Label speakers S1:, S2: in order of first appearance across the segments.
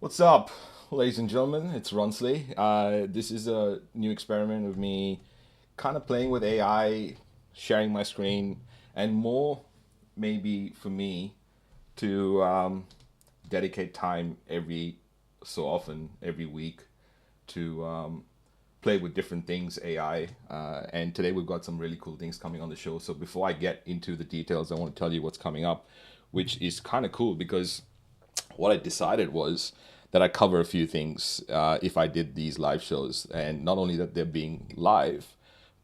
S1: What's up, ladies and gentlemen? It's Ronsley. This is a new experiment of me kind of playing with AI, sharing my screen, and more maybe for me to dedicate time every so often, every week, to play with different things, AI. And today we've got some really cool things coming on the show. So before I get into the details, I want to tell you what's coming up, which is kind of cool because what I decided was that I cover a few things if I did these live shows, and not only that they're being live,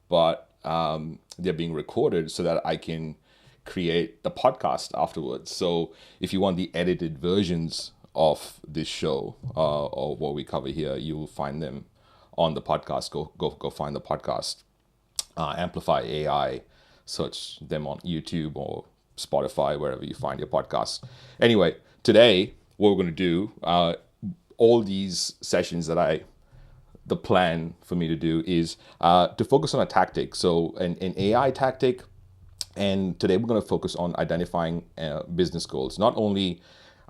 S1: but they're being recorded so that I can create the podcast afterwards. So if you want the edited versions of this show or what we cover here, you will find them on the podcast. Go find the podcast. Amplify AI. Search them on YouTube or Spotify, wherever you find your podcasts. Anyway, today what we're going to do, all these sessions the plan for me to do is to focus on a tactic. So an AI tactic. And today we're going to focus on identifying business goals. Not only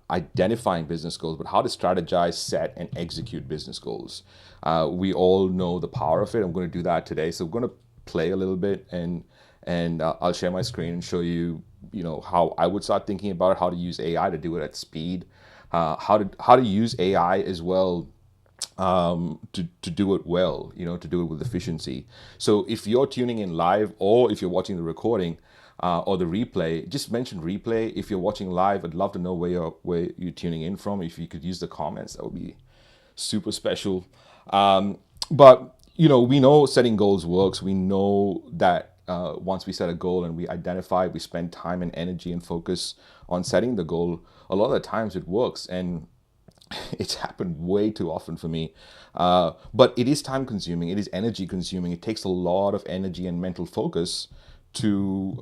S1: identifying business goals, but how to strategize, set, and execute business goals. We all know the power of it. I'm going to do that today. So we're going to play a little bit, and I'll share my screen and show you, how I would start thinking about how to use AI to do it at speed, how to use AI as well to do it well, to do it with efficiency. So if you're tuning in live or if you're watching the recording or the replay, just mention replay. If you're watching live, I'd love to know where you're tuning in from. If you could use the comments, that would be super special. But we know setting goals works. We know that once we set a goal and we identify, we spend time and energy and focus on setting the goal, a lot of the times it works. And it's happened way too often for me. But it is time consuming. It is energy consuming. It takes a lot of energy and mental focus to,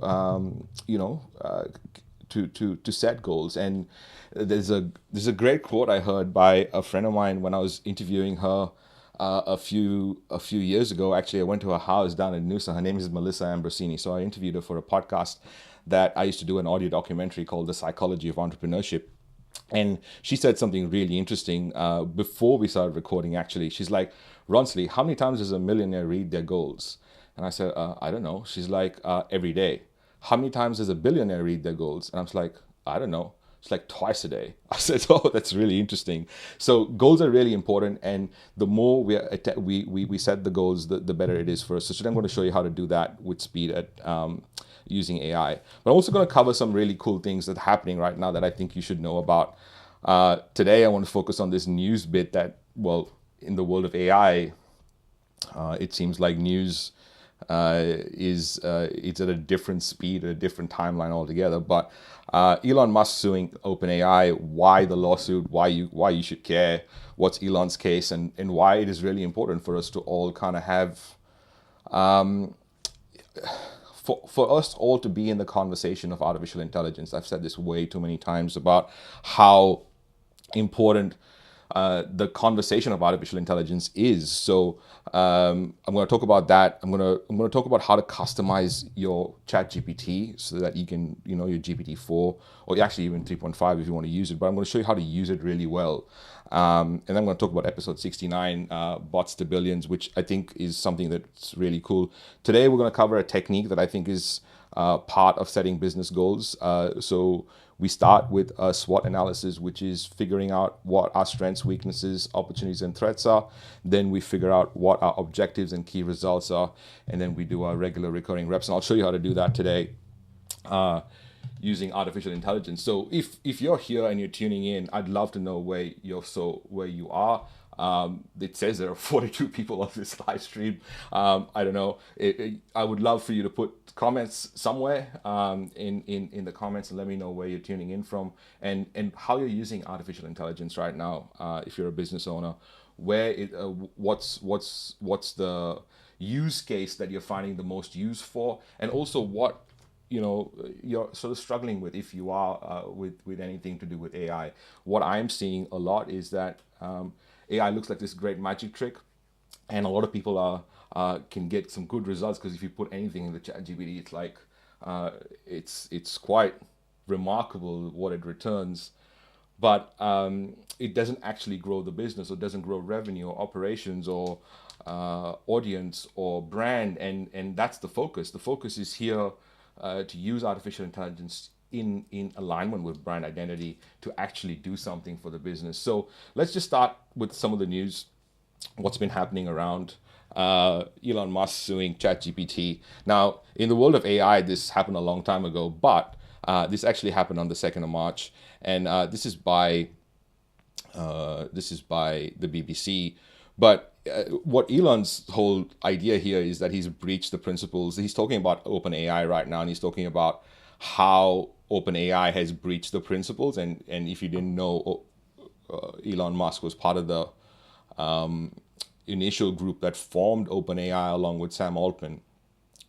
S1: to set goals. And there's a great quote I heard by a friend of mine when I was interviewing her a few years ago. Actually, I went to her house down in Noosa. Her name is Melissa Ambrosini. So I interviewed her for a podcast that I used to do, an audio documentary called The Psychology of Entrepreneurship. And she said something really interesting before we started recording, actually. She's like, Ronsley, how many times does a millionaire read their goals? And I said, I don't know. She's like, every day. How many times does a billionaire read their goals? And I was like, I don't know. It's like twice a day. I said, oh, that's really interesting. So goals are really important. And the more we set the goals, the better it is for us. So today I'm going to show you how to do that with speed at using AI. But I'm also going to cover some really cool things that are happening right now that I think you should know about. Today, I want to focus on this news bit that, well, in the world of AI, it seems like news is it's at a different speed, at a different timeline altogether. But Elon Musk suing OpenAI, why the lawsuit, why you should care, what's Elon's case, and why it is really important for us to all kind of have for us all to be in the conversation of artificial intelligence. I've said this way too many times about how important the conversation of artificial intelligence is. So I'm going to talk about that. I'm going to talk about how to customize your ChatGPT so that you can, your GPT-4 or actually even 3.5 if you want to use it. But I'm going to show you how to use it really well. And then I'm going to talk about episode 69, bots to billions, which I think is something that's really cool. Today we're going to cover a technique that I think is part of setting business goals. So we start with a SWOT analysis, which is figuring out what our strengths, weaknesses, opportunities, and threats are. Then we figure out what our objectives and key results are. And then we do our regular recurring reps. And I'll show you how to do that today using artificial intelligence. So if you're here and you're tuning in, I'd love to know where you are. It says there are 42 people on this live stream. I don't know. I would love for you to put comments somewhere in the comments and let me know where you're tuning in from and how you're using artificial intelligence right now. If you're a business owner, what's the use case that you're finding the most use for, and also what you're sort of struggling with if you are with anything to do with AI. What I'm seeing a lot is that AI looks like this great magic trick, and a lot of people can get some good results because if you put anything in the ChatGPT, it's like it's quite remarkable what it returns. but it doesn't actually grow the business, or doesn't grow revenue or operations or audience or brand, and that's the focus. The focus is here to use artificial intelligence in alignment with brand identity to actually do something for the business. So let's just start with some of the news, what's been happening around Elon Musk suing ChatGPT. Now, in the world of AI, this happened a long time ago, but this actually happened on the 2nd of March, and this is by the BBC. But what Elon's whole idea here is that he's breached the principles. He's talking about OpenAI right now, and he's talking about how OpenAI has breached the principles. And if you didn't know, Elon Musk was part of the initial group that formed OpenAI along with Sam Altman.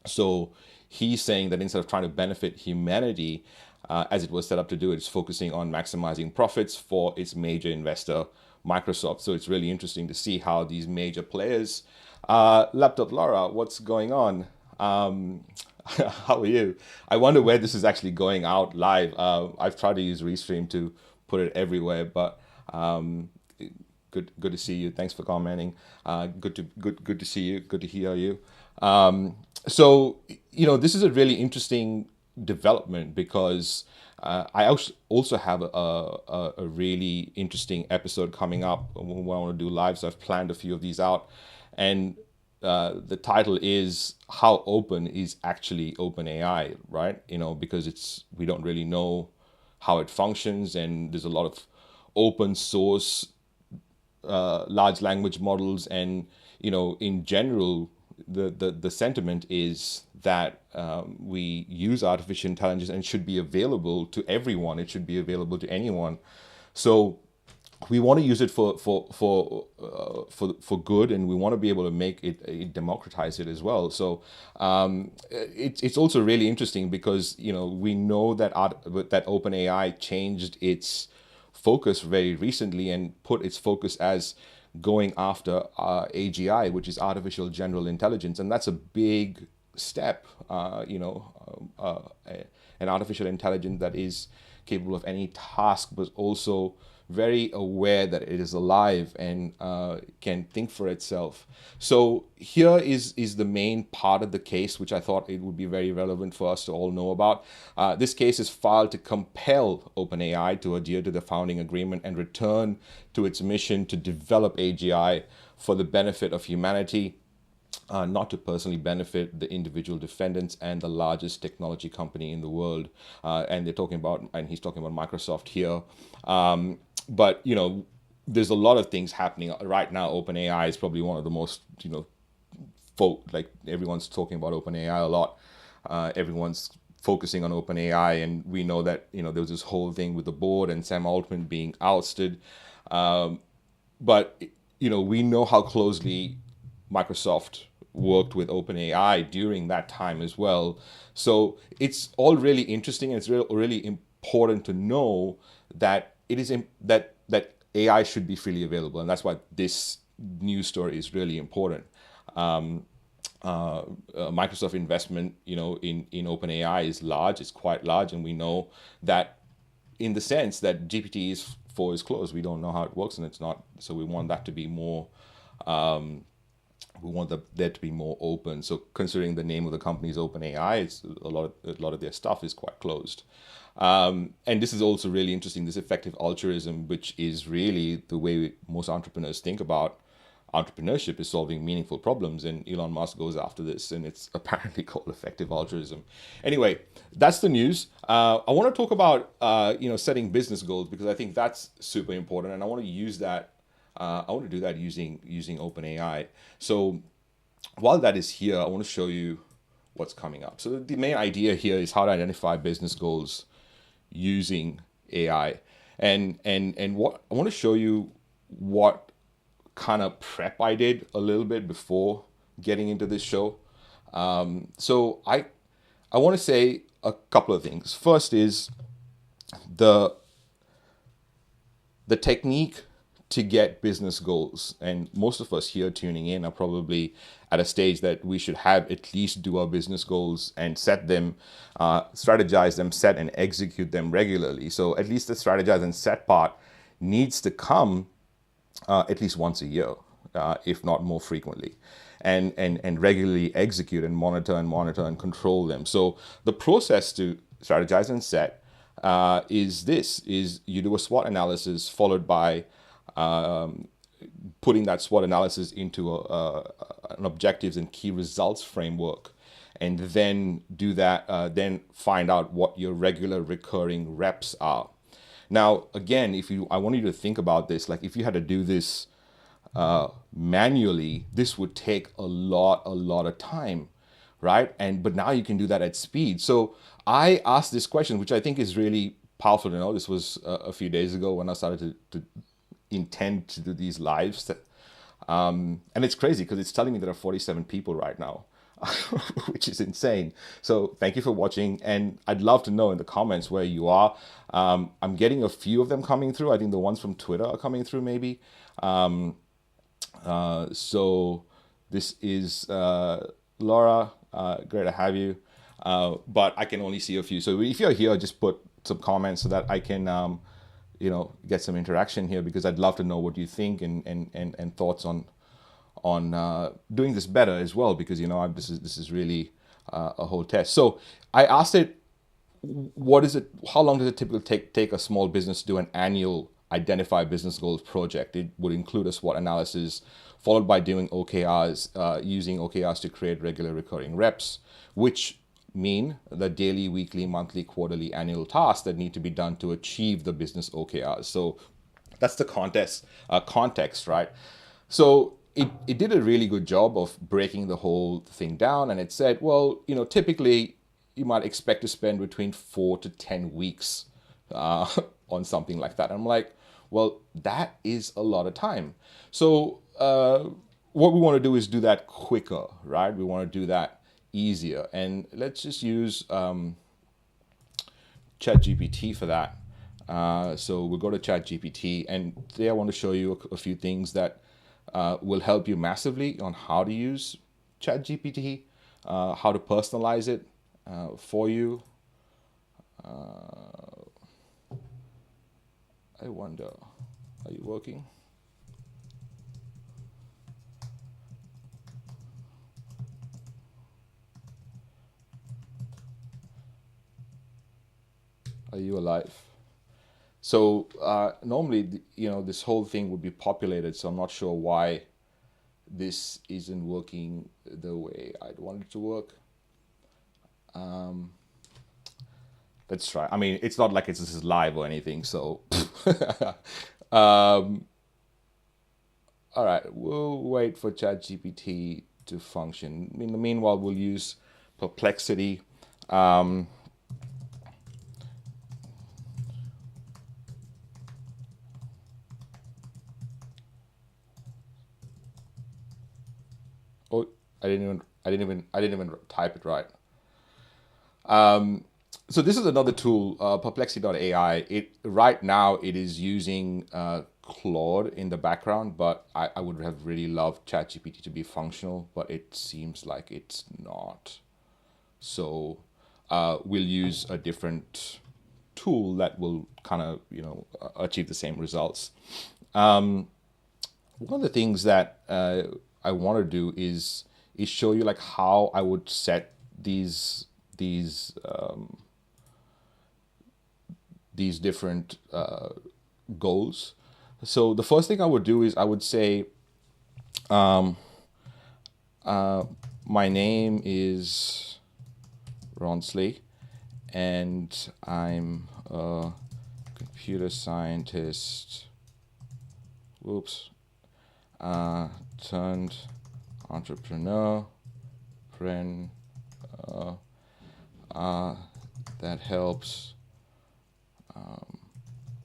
S1: So he's saying that instead of trying to benefit humanity, as it was set up to do, it's focusing on maximizing profits for its major investor, Microsoft. So it's really interesting to see how these major players, Laptop Laura, what's going on? How are you? I wonder where this is actually going out live. I've tried to use Restream to put it everywhere, but good to see you. Thanks for commenting. Good to see you. Good to hear you. So this is a really interesting development, because I also have a really interesting episode coming up when I want to do live. So I've planned a few of these out, and the title is "How Open is Actually OpenAI?" Right? Because we don't really know how it functions, and there's a lot of open source large language models, and in general, the sentiment is that we use artificial intelligence and it should be available to everyone. It should be available to anyone. So we want to use it for good, and we want to be able to make it democratize it as well. So it's also really interesting because we know that that OpenAI changed its focus very recently and put its focus as going after AGI, which is artificial general intelligence, and that's a big step. An artificial intelligence that is capable of any task, but also very aware that it is alive and can think for itself. So here is the main part of the case, which I thought it would be very relevant for us to all know about. This case is filed to compel OpenAI to adhere to the founding agreement and return to its mission to develop AGI for the benefit of humanity, not to personally benefit the individual defendants and the largest technology company in the world. And he's talking about Microsoft here. But there's a lot of things happening right now. OpenAI is probably one of the most, like everyone's talking about OpenAI a lot. Everyone's focusing on OpenAI, and we know that there was this whole thing with the board and Sam Altman being ousted. But we know how closely Microsoft worked with OpenAI during that time as well. So it's all really interesting, and it's really important to know that that AI should be freely available, and that's why this news story is really important. Microsoft investment, in OpenAI is large. It's quite large, and we know that in the sense that GPT-4 is closed. We don't know how it works, and it's not. So we want that to be more. We want there to be more open. So considering the name of the company is OpenAI, it's a lot of their stuff is quite closed. And this is also really interesting, this effective altruism, which is really the way most entrepreneurs think about entrepreneurship, is solving meaningful problems. And Elon Musk goes after this, and it's apparently called effective altruism. Anyway, that's the news. I want to talk about setting business goals, because I think that's super important, and I want to use that. I want to do that using OpenAI. So while that is here, I want to show you what's coming up. So the main idea here is how to identify business goals using AI, and what I want to show you what kind of prep I did a little bit before getting into this show. So I want to say a couple of things. First is the technique to get business goals. And most of us here tuning in are probably at a stage that we should have at least do our business goals and set them, strategize them, set and execute them regularly. So at least the strategize and set part needs to come at least once a year, if not more frequently, and regularly execute and monitor and control them. So the process to strategize and set is you do a SWOT analysis followed by putting that SWOT analysis into an objectives and key results framework, and then do that. Then find out what your regular recurring reps are. Now, again, I want you to think about this. Like, if you had to do this manually, this would take a lot of time, right? But now you can do that at speed. So I asked this question, which I think is really powerful to know. This was a few days ago when I started to intend to do these lives. And it's crazy because it's telling me there are 47 people right now, which is insane. So thank you for watching. And I'd love to know in the comments where you are. I'm getting a few of them coming through. I think the ones from Twitter are coming through maybe. So this is Laura. Great to have you. But I can only see a few. So if you're here, just put some comments so that I can, get some interaction here, because I'd love to know what you think and thoughts on doing this better as well, because this is really a whole test. So I asked it, how long does it typically take a small business to do an annual identify business goals project? It would include a SWOT analysis followed by doing OKRs, using OKRs to create regular recurring reps, which mean the daily, weekly, monthly, quarterly, annual tasks that need to be done to achieve the business OKRs. So that's the context, right? So it did a really good job of breaking the whole thing down, and it said, well, typically you might expect to spend between 4 to 10 weeks on something like that. And I'm like, well, that is a lot of time. So what we want to do is do that quicker, right? We want to do that easier. And let's just use ChatGPT for that. So we'll go to ChatGPT, and today I want to show you a few things that will help you massively on how to use ChatGPT, how to personalize it for you. I wonder, are you working? Are you alive? So normally, this whole thing would be populated, so I'm not sure why this isn't working the way I'd want it to work. Let's try. I mean, it's not like this is live or anything, so. All right, we'll wait for ChatGPT to function. In the meanwhile, we'll use Perplexity. Oh, I didn't even type it right. So this is another tool, Perplexity.ai. Right now it is using Claude in the background, but I would have really loved ChatGPT to be functional, but it seems like it's not. So we'll use a different tool that will kind of achieve the same results. One of the things that I want to do is show you like how I would set these different goals. So the first thing I would do is I would say, my name is Ronsley, and I'm a computer scientist. Turned entrepreneur, that helps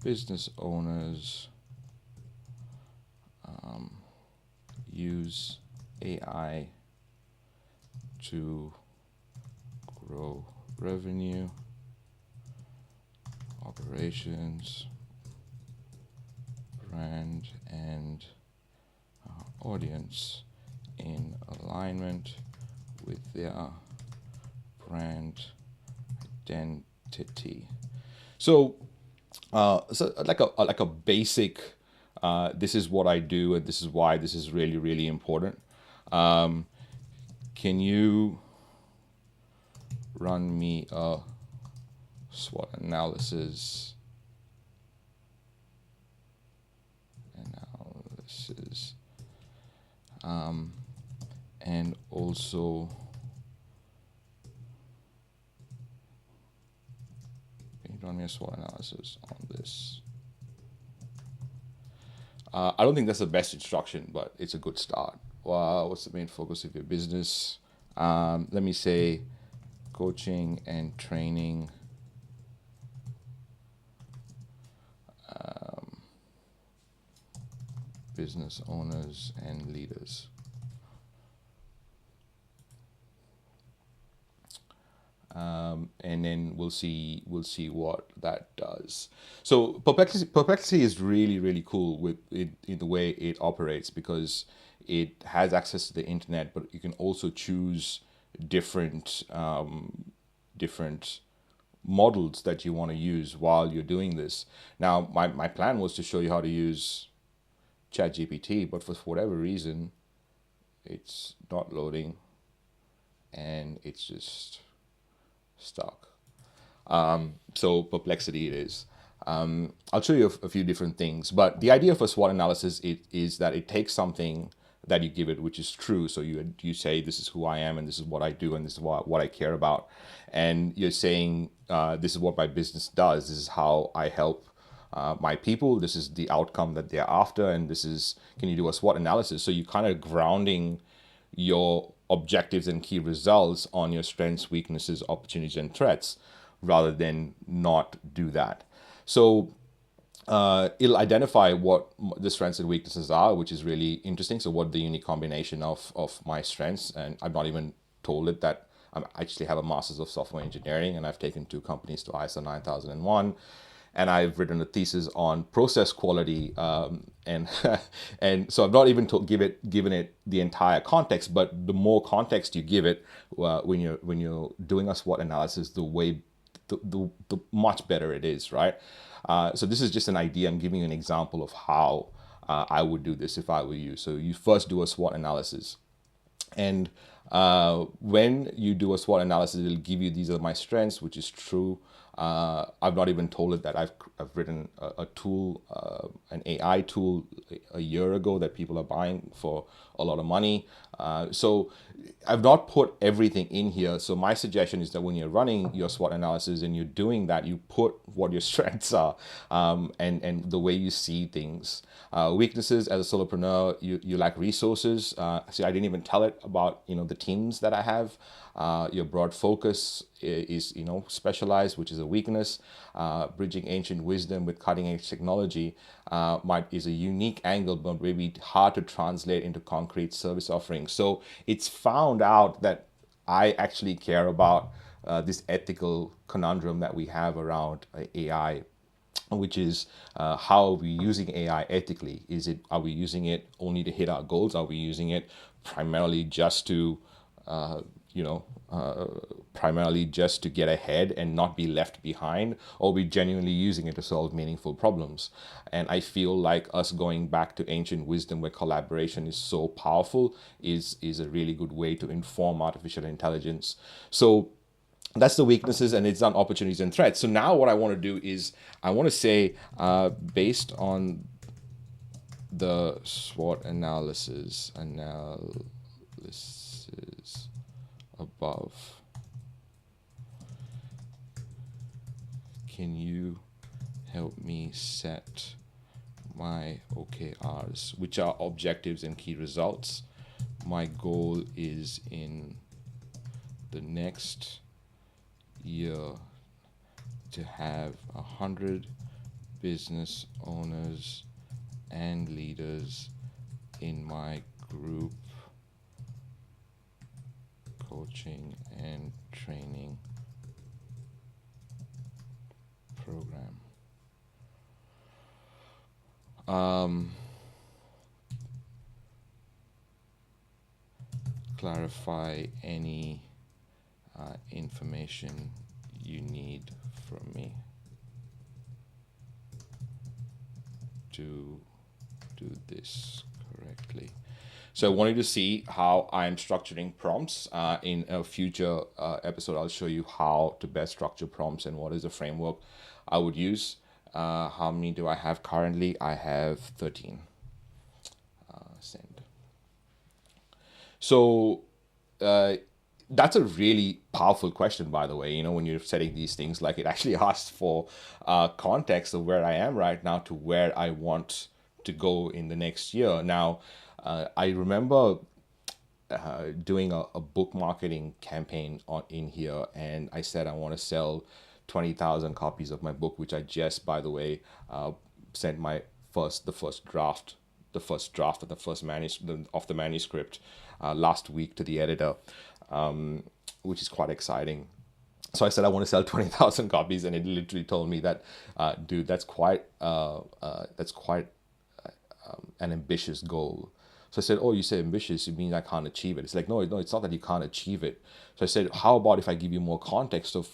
S1: business owners use AI to grow revenue, operations, brand, and audience in alignment with their brand identity. So So like a basic. This is what I do, and this is why this is really really important. Um, can you run me a SWOT analysis? And also, can you run me a SWOT analysis on this? I don't think that's the best instruction, but it's a good start. What's the main focus of your business? Let me say coaching and training business owners and leaders. And then we'll see what that does. So perplexity is really really cool with it in the way it operates, because it has access to the internet, but you can also choose different models that you want to use while you're doing this. Now, my plan was to show you how to use ChatGPT, but for whatever reason, it's not loading, and it's just stuck. So perplexity it is. I'll show you a few different things, but the idea of a SWOT analysis is that it takes something that you give it, which is true. So you say, this is who I am, and this is what I do, and this is what I care about, and you're saying, this is what my business does. This is how I help my people. This is the outcome that they're after, and this is, can you do a SWOT analysis? So you kind of grounding your objectives and key results on your strengths, weaknesses, opportunities, and threats, rather than not do that. So it'll identify what the strengths and weaknesses are, which is really interesting. So what the unique combination of my strengths, and I've not even told it that I actually have a master's of software engineering, and I've taken 2 companies to ISO 9001, and I've written a thesis on process quality, and and so I've not even given it the entire context. But the more context you give it, when you're doing a SWOT analysis, the much better it is, right? So this is just an idea. I'm giving you an example of how I would do this if I were you. So you first do a SWOT analysis. And when you do a SWOT analysis, it'll give you, these are my strengths, which is true. I've not even told it that I've written a tool, an AI tool a year ago that people are buying for a lot of money. So I've not put everything in here. So my suggestion is that when you're running your SWOT analysis and you're doing that, you put what your strengths are, and the way you see things. Weaknesses, as a solopreneur, you lack resources. See, I didn't even tell it about the teams that I have. Your broad focus is specialized, which is a weakness. Bridging ancient wisdom with cutting edge technology is a unique angle, but maybe hard to translate into concrete service offerings. So it's found out that I actually care about this ethical conundrum that we have around AI, which is, how are we using AI ethically? Are we using it only to hit our goals? Are we using it primarily just to uh, you know primarily just to get ahead and not be left behind, or are we genuinely using it to solve meaningful problems? And I feel like us going back to ancient wisdom, where collaboration is so powerful, is a really good way to inform artificial intelligence. So that's the weaknesses, and it's on opportunities and threats. So now what I want to do is, I want to say, based on the SWOT analysis above, can you help me set my OKRs, which are objectives and key results? My goal is in the next year to have 100 business owners and leaders in my group coaching and training program. Clarify any information you need from me. to do this correctly. So I wanted to see how I'm structuring prompts. In a future episode, I'll show you how to best structure prompts and what is the framework I would use. How many do I have currently? I have 13. Send. So that's a really powerful question, by the way. When you're setting these things, like it actually asks for context of where I am right now to where I want to go in the next year. Now, I remember doing a book marketing campaign in here, and I said I want to sell 20,000 copies of my book, which I just, by the way, sent the first draft of the manuscript last week to the editor, which is quite exciting. So I said I want to sell 20,000 copies, and it literally told me that, dude, that's quite an ambitious goal. So I said, oh, you say ambitious, you mean I can't achieve it? It's like, no, it's not that you can't achieve it. So I said, how about if I give you more context of,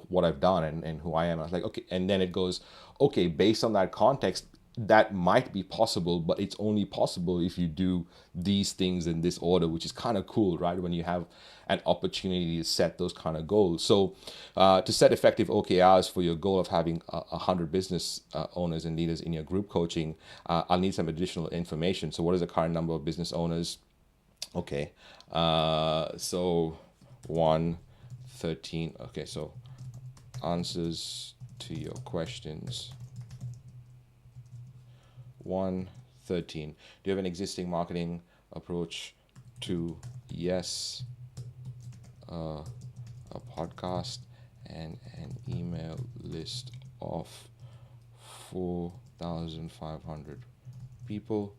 S1: what I've done and who I am? I was like, okay. And then it goes, okay, based on that context, that might be possible, but it's only possible if you do these things in this order, which is kind of cool, right? When you have an opportunity to set those kind of goals. So to set effective OKRs for your goal of having 100 business owners and leaders in your group coaching, I'll need some additional information. So what is the current number of business owners? Okay. So 113. Okay. So answers to your questions. 113. Do you have an existing marketing approach? 2. Yes. A podcast and an email list of 4,500 people.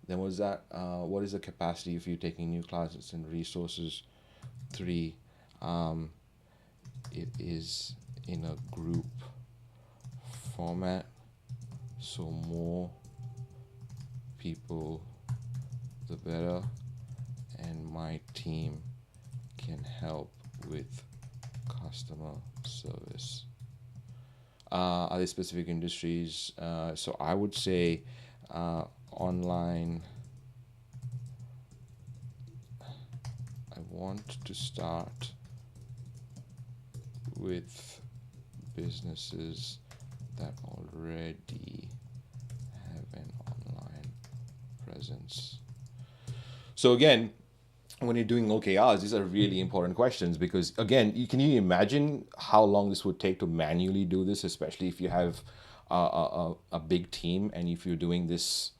S1: Then was that? What is the capacity of you taking new classes and resources? 3. It is in a group format, so more people the better, and my team can help with customer service. Are there specific industries? So I would say online. I want to start with businesses that already have an online presence. So again, when you're doing OKRs, these are really important questions because, again, can you imagine how long this would take to manually do this, especially if you have a big team and if you're doing this,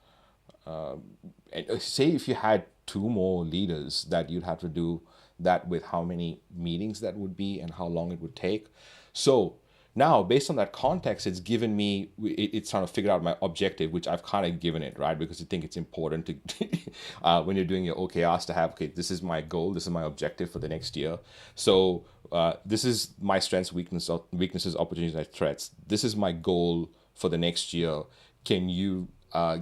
S1: say if you had 2 more leaders that you'd have to do that with, how many meetings that would be and how long it would take. So now, based on that context, it's given me, it's trying to figure out my objective, which I've kind of given it, right? Because I think it's important to, when you're doing your OKRs, to have, okay, this is my goal, this is my objective for the next year. So this is my strengths, weaknesses, opportunities, and threats. This is my goal for the next year. Can you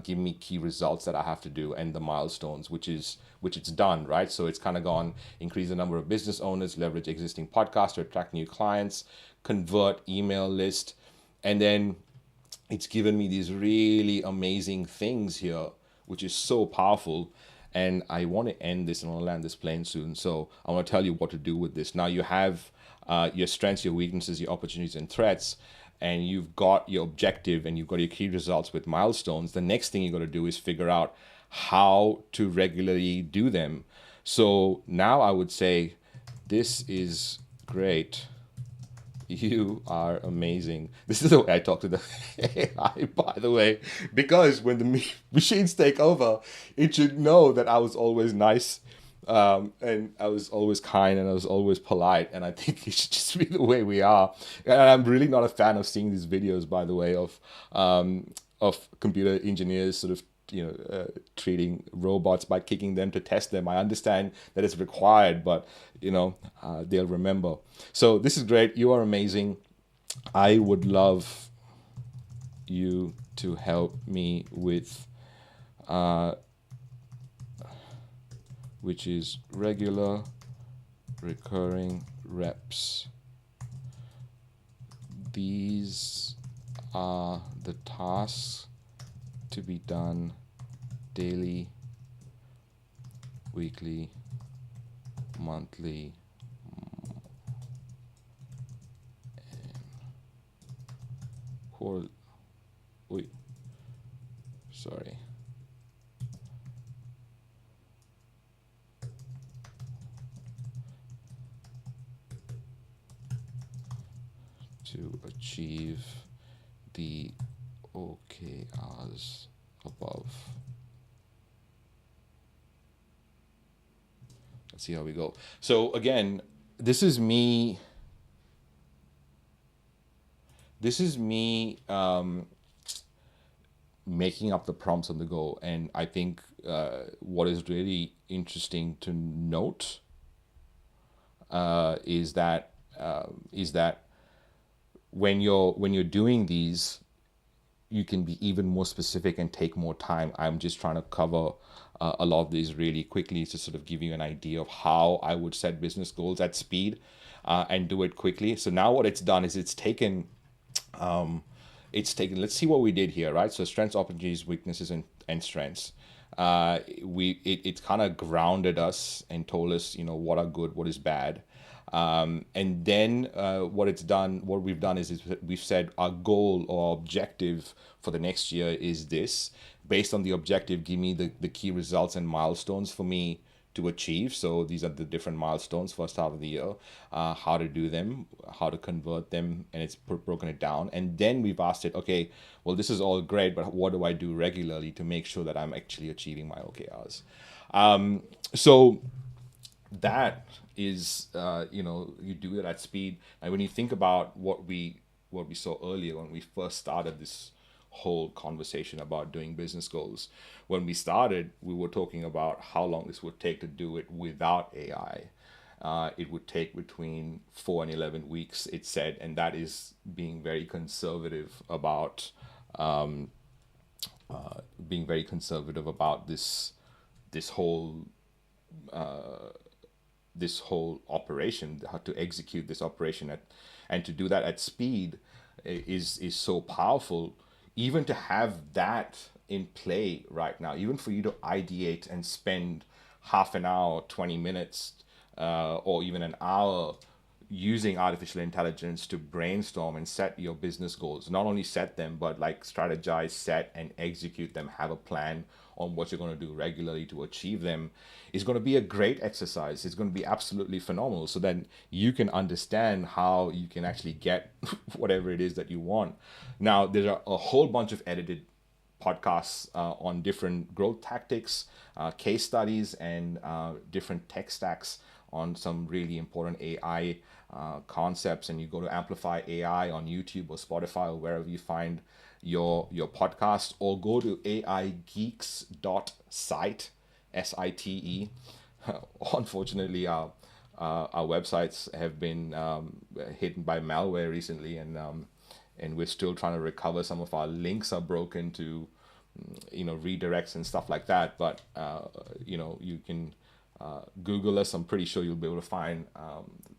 S1: give me key results that I have to do and the milestones, which it's done, right? So it's kind of gone, increase the number of business owners, leverage existing podcasts to attract new clients, convert email list, and then it's given me these really amazing things here, which is so powerful. And I want to end this and I'll land this plane soon. So I want to tell you what to do with this. Now you have your strengths, your weaknesses, your opportunities and threats, and you've got your objective and you've got your key results with milestones. The next thing you got to do is figure out how to regularly do them. So now I would say, this is great. You are amazing. This is the way I talk to the AI, by the way, because when the machines take over, it should know that I was always nice, and I was always kind, and I was always polite, and I think it should just be the way we are. And I'm really not a fan of seeing these videos, by the way, of computer engineers sort of treating robots by kicking them to test them. I understand that it's required, but they'll remember. So this is great. You are amazing. I would love you to help me with which is regular recurring reps. These are the tasks to be done daily, weekly, monthly, quarter. Wait, sorry. To achieve the OKRs above. Let's see how we go. So again, this is me. This is me making up the prompts on the go, and I think what is really interesting to note is that when you're doing these, you can be even more specific and take more time. I'm just trying to cover a lot of these really quickly to sort of give you an idea of how I would set business goals at speed and do it quickly. So now what it's done is it's taken, let's see what we did here, right? So strengths, opportunities, weaknesses, and strengths. It kind of grounded us and told us, what are good, what is bad. And then what we've done is we've said our goal or objective for the next year is this. Based on the objective, give me the key results and milestones for me to achieve. So these are the different milestones first half of the year, how to do them, how to convert them, and it's broken it down. And then we've asked it, okay, well, this is all great, but what do I do regularly to make sure that I'm actually achieving my OKRs? So that is, you do it at speed. And when you think about what we saw earlier when we first started this whole conversation about doing business goals, when we started, we were talking about how long this would take to do it without AI. It would take between 4 and 11 weeks, it said, and that is being very conservative about this whole operation, how to execute this operation and to do that at speed is so powerful. Even to have that in play right now, even for you to ideate and spend half an hour, 20 minutes, or even an hour using artificial intelligence to brainstorm and set your business goals. Not only set them, but like strategize, set, and execute them. Have a plan on what you're going to do regularly to achieve them is going to be a great exercise. It's going to be absolutely phenomenal. So then you can understand how you can actually get whatever it is that you want. Now, there are a whole bunch of edited podcasts on different growth tactics, case studies, and different tech stacks on some really important AI concepts. And you go to Amplify AI on YouTube or Spotify or wherever you find your podcast, or go to aigeeks.site, SITE. Unfortunately, our websites have been hit by malware recently, and we're still trying to recover. Some of our links are broken to redirects and stuff like that. But you can Google us. I'm pretty sure you'll be able to find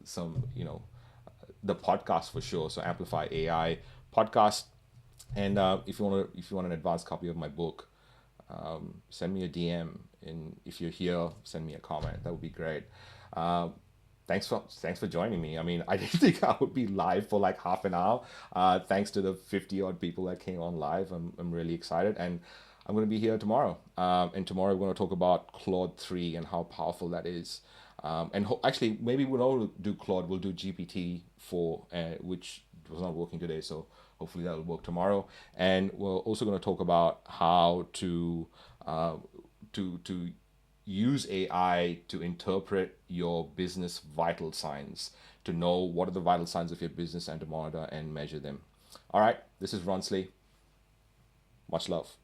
S1: some the podcast for sure. So Amplify AI podcast. And if you want an advanced copy of my book, send me a DM, and if you're here, send me a comment. That would be great. Thanks for joining me. I mean, I didn't think I would be live for like half an hour. Thanks to the 50 odd people that came on live. I'm really excited, and I'm going to be here tomorrow. And tomorrow we're going to talk about Claude 3 and how powerful that is. Actually, maybe we won't do Claude. We'll do GPT 4, which was not working today. So hopefully that will work tomorrow. And we're also going to talk about how to use AI to interpret your business vital signs, to know what are the vital signs of your business and to monitor and measure them. All right, this is Ronsley. Much love.